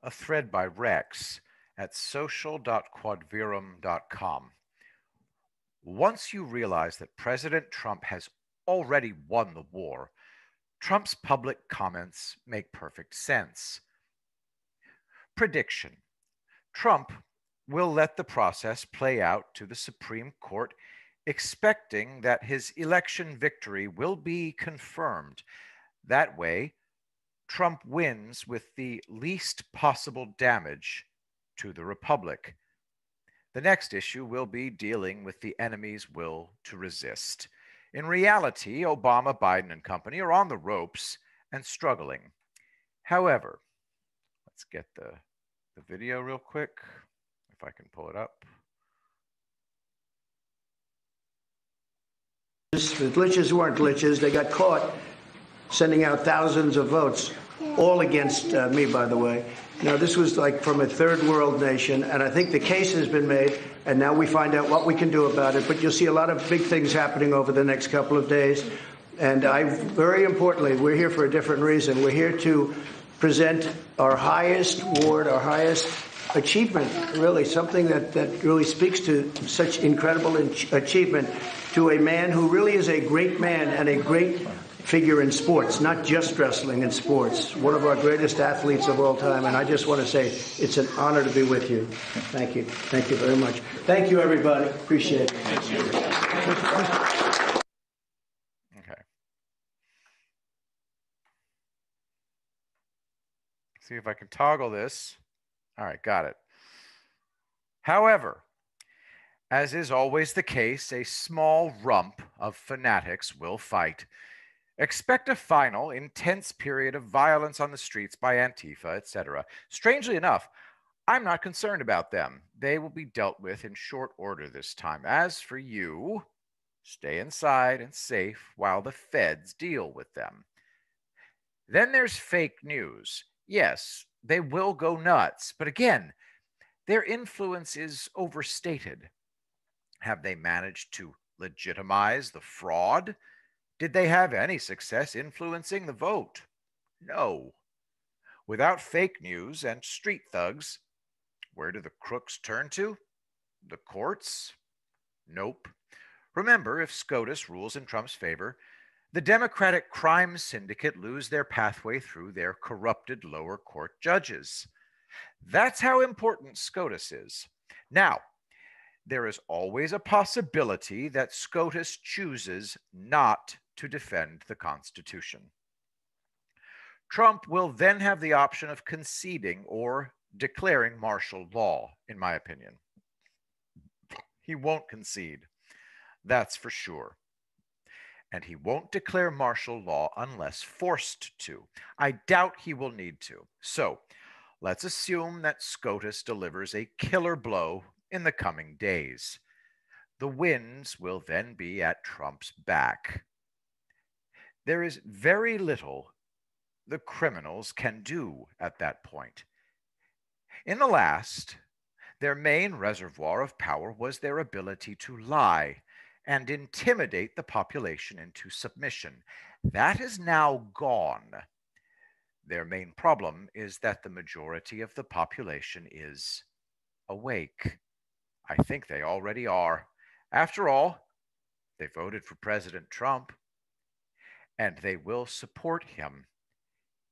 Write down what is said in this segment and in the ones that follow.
a thread by Rex at social.quodverum.com. Once you realize that President Trump has already won the war, Trump's public comments make perfect sense. Prediction: Trump will let the process play out to the Supreme Court, expecting that his election victory will be confirmed. That way, Trump wins with the least possible damage to the Republic. The next issue will be dealing with the enemy's will to resist. In reality, Obama, Biden, and company are on the ropes and struggling. However, let's get the video real quick, if I can pull it up. The glitches weren't glitches. They got caught sending out thousands of votes, all against me, by the way. Now, this was like from a third world nation, and I think the case has been made, and now we find out what we can do about it. But you'll see a lot of big things happening over the next couple of days. And very importantly, we're here for a different reason. We're here to present our highest award, our highest achievement, really, something that really speaks to such incredible achievement, to a man who really is a great man and a great figure in sports, not just wrestling, in sports, one of our greatest athletes of all time. And I just want to say it's an honor to be with you. Thank you. Thank you very much. Thank you, everybody. Appreciate it. Thank you. Okay. See if I can toggle this. All right, got it. However, as is always the case, a small rump of fanatics will fight. Expect a final, intense period of violence on the streets by Antifa, etc. Strangely enough, I'm not concerned about them. They will be dealt with in short order this time. As for you, stay inside and safe while the feds deal with them. Then there's fake news. Yes, they will go nuts, but again, their influence is overstated. Have they managed to legitimize the fraud? Did they have any success influencing the vote? No. Without fake news and street thugs, where do the crooks turn to? The courts? Nope. Remember, if SCOTUS rules in Trump's favor, the Democratic crime syndicate lose their pathway through their corrupted lower court judges. That's how important SCOTUS is. Now, there is always a possibility that SCOTUS chooses not to defend the Constitution. Trump will then have the option of conceding or declaring martial law, in my opinion. He won't concede, that's for sure. And he won't declare martial law unless forced to. I doubt he will need to. So let's assume that SCOTUS delivers a killer blow in the coming days. The winds will then be at Trump's back. There is very little the criminals can do at that point. In the last, their main reservoir of power was their ability to lie and intimidate the population into submission. That is now gone. Their main problem is that the majority of the population is awake. I think they already are. After all, they voted for President Trump, and they will support him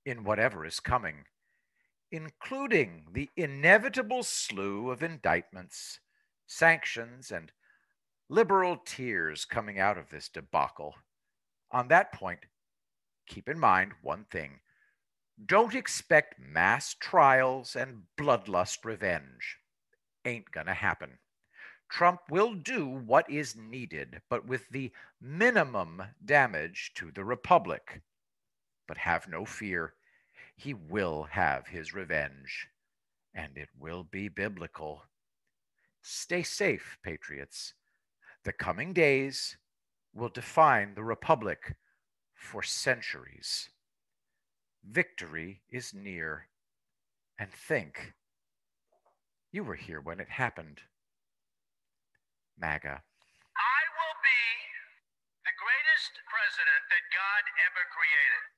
in whatever is coming, including the inevitable slew of indictments, sanctions, and liberal tears coming out of this debacle. On that point, keep in mind one thing. Don't expect mass trials and bloodlust revenge. Ain't gonna happen. Trump will do what is needed, but with the minimum damage to the Republic. But have no fear, he will have his revenge, and it will be biblical. Stay safe, patriots. The coming days will define the Republic for centuries. Victory is near, and think, you were here when it happened. MAGA. I will be the greatest president that God ever created.